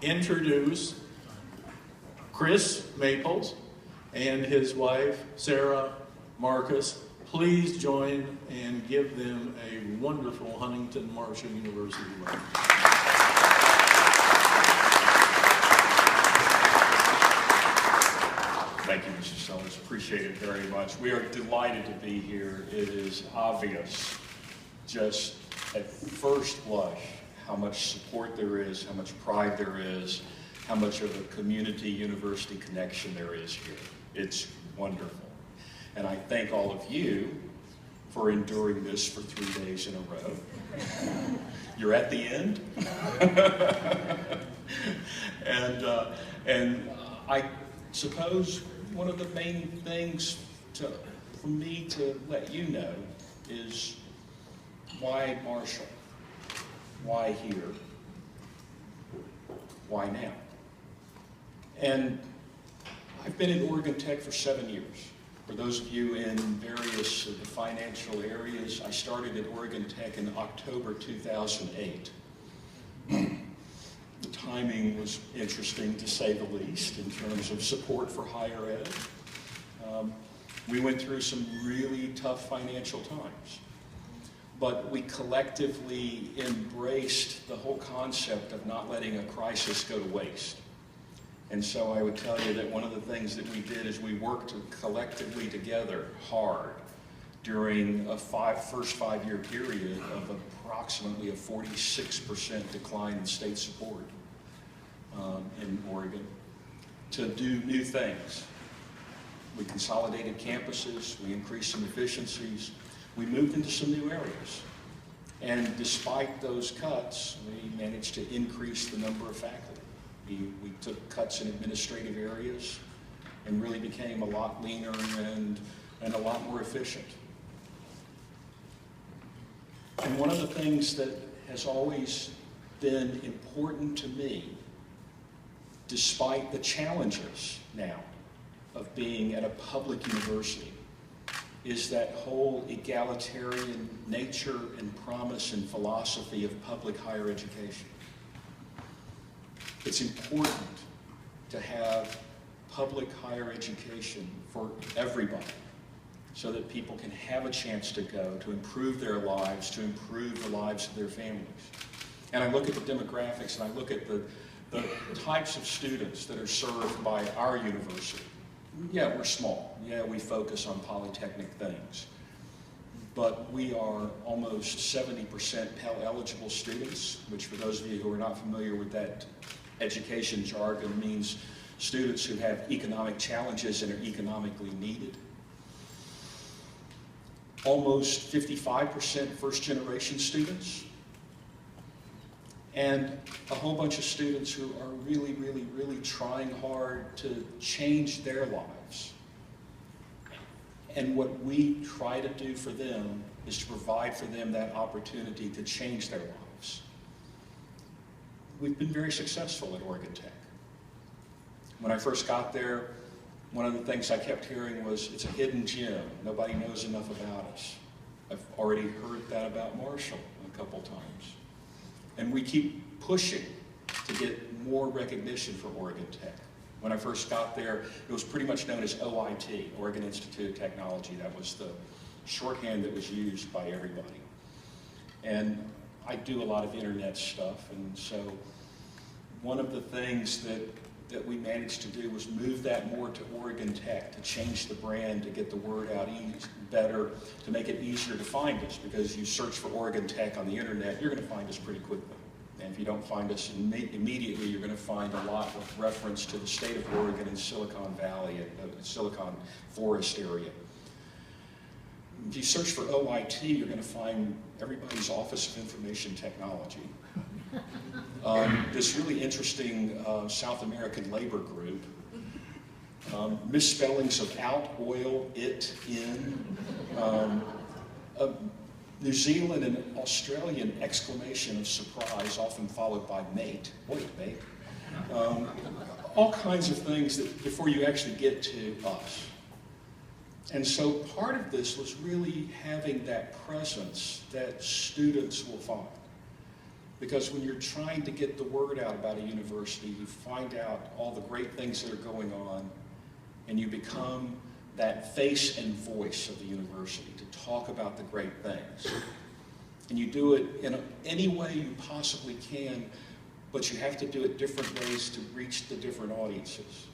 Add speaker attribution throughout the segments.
Speaker 1: Introduce Chris Maples and his wife, Sarah Marcus. Please join and give them a wonderful Huntington Marshall University welcome.
Speaker 2: Thank you, Mr. Sellers. Appreciate it very much. We are delighted to be here. It is obvious, just at first blush, how much support there is, how much pride there is, how much of a community-university connection there is here. It's wonderful. And I thank all of you for enduring this for 3 days in a row. You're at the end. and I suppose one of the main things for me to let you know is why Marshall? Why here? Why now? And I've been in Oregon Tech for 7 years. For those of you in various of the financial areas, I started at Oregon Tech in October 2008. The timing was interesting, to say the least, in terms of support for higher ed. We went through some really tough financial times, but we collectively embraced the whole concept of not letting a crisis go to waste. And so I would tell you that one of the things that we did is we worked collectively together hard during a first 5-year period of approximately a 46% decline in state support in Oregon to do new things. We consolidated campuses, we increased some efficiencies, we moved into some new areas. And despite those cuts, we managed to increase the number of faculty. We took cuts in administrative areas and really became a lot leaner and a lot more efficient. And one of the things that has always been important to me, despite the challenges now of being at a public university, is that whole egalitarian nature and promise and philosophy of public higher education. It's important to have public higher education for everybody so that people can have a chance to go, to improve their lives, to improve the lives of their families. And I look at the demographics and I look at the types of students that are served by our university. Yeah, we're small. Yeah, we focus on polytechnic things. But we are almost 70% Pell eligible students, which for those of you who are not familiar with that education jargon means students who have economic challenges and are economically needed. Almost 55% first-generation students. And a whole bunch of students who are really, really, really trying hard to change their lives. And what we try to do for them is to provide for them that opportunity to change their lives. We've been very successful at Oregon Tech. When I first got there, one of the things I kept hearing was, it's a hidden gem. Nobody knows enough about us. I've already heard that about Marshall a couple times. And we keep pushing to get more recognition for Oregon Tech. When I first got there, it was pretty much known as OIT, Oregon Institute of Technology. That was the shorthand that was used by everybody. And I do a lot of internet stuff, and so one of the things that we managed to do was move that more to Oregon Tech, to change the brand, to get the word out better, to make it easier to find us, because you search for Oregon Tech on the internet, you're going to find us pretty quickly. And if you don't find us immediately, you're going to find a lot of reference to the state of Oregon and Silicon Valley, and the Silicon Forest area. If you search for OIT, you're going to find everybody's Office of Information Technology. This really interesting South American labor group. Misspellings of out, oil, it, in. New Zealand and Australian exclamation of surprise, often followed by mate. Wait, mate. All kinds of things that before you actually get to us. And so part of this was really having that presence that students will find. Because when you're trying to get the word out about a university, you find out all the great things that are going on, and you become that face and voice of the university to talk about the great things. And you do it in any way you possibly can, but you have to do it different ways to reach the different audiences.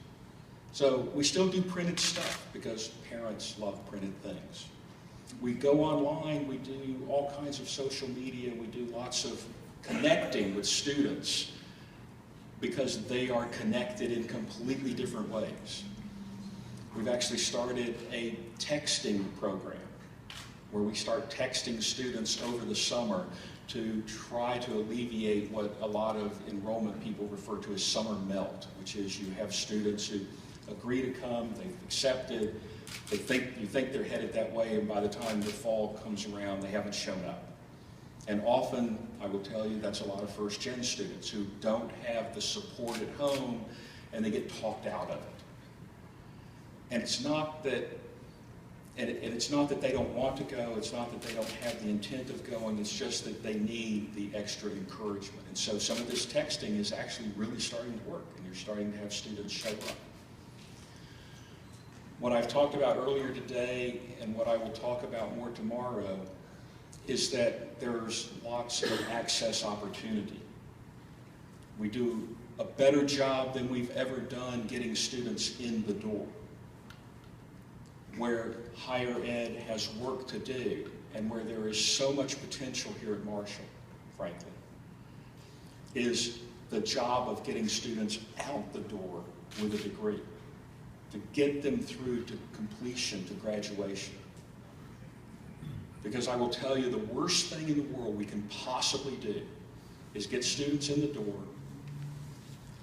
Speaker 2: So we still do printed stuff because parents love printed things. We go online, we do all kinds of social media, we do lots of connecting with students because they are connected in completely different ways. We've actually started a texting program where we start texting students over the summer to try to alleviate what a lot of enrollment people refer to as summer melt, which is you have students who agree to come, they've accepted, you think they're headed that way, and by the time the fall comes around, they haven't shown up. And often, I will tell you, that's a lot of first-gen students who don't have the support at home, and they get talked out of it. And it's not that, it's not that they don't want to go, it's not that they don't have the intent of going, it's just that they need the extra encouragement. And so some of this texting is actually really starting to work, and you're starting to have students show up. What I've talked about earlier today, and what I will talk about more tomorrow, is that there's lots of access opportunity. We do a better job than we've ever done getting students in the door. Where higher ed has work to do, and where there is so much potential here at Marshall, frankly, is the job of getting students out the door with a degree, to get them through to completion, to graduation. Because I will tell you, the worst thing in the world we can possibly do is get students in the door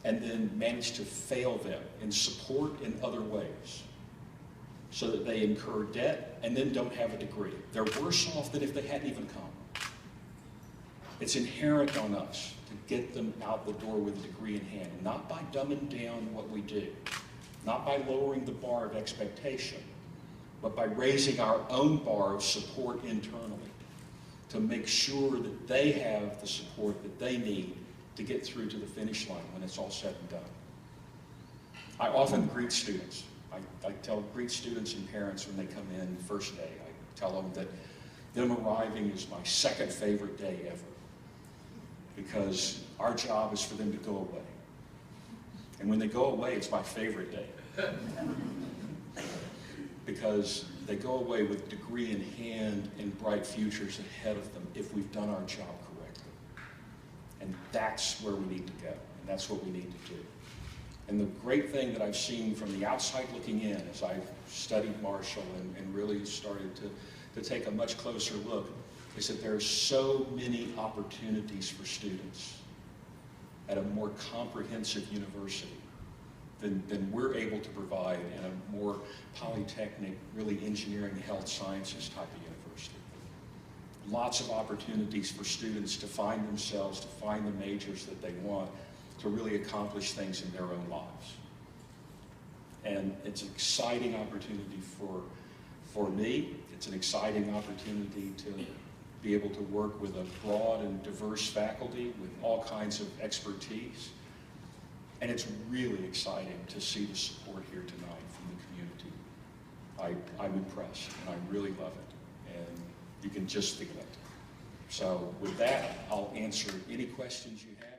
Speaker 2: and then manage to fail them in support in other ways so that they incur debt and then don't have a degree. They're worse off than if they hadn't even come. It's inherent on us to get them out the door with a degree in hand, not by dumbing down what we do, not by lowering the bar of expectation, but by raising our own bar of support internally to make sure that they have the support that they need to get through to the finish line when it's all said and done. I often greet students. I greet students and parents when they come in the first day. I tell them that them arriving is my second favorite day ever, because our job is for them to go away. And when they go away, it's my favorite day. Because they go away with a degree in hand and bright futures ahead of them if we've done our job correctly. And that's where we need to go, and that's what we need to do. And the great thing that I've seen from the outside looking in as I've studied Marshall and really started to take a much closer look is that there are so many opportunities for students at a more comprehensive university than we're able to provide in a more polytechnic, really engineering, health sciences type of university. Lots of opportunities for students to find themselves, to find the majors that they want, to really accomplish things in their own lives. And it's an exciting opportunity for me. It's an exciting opportunity to be able to work with a broad and diverse faculty with all kinds of expertise. And it's really exciting to see the support here tonight from the community. I'm impressed, and I really love it. And you can just feel it. So with that, I'll answer any questions you have.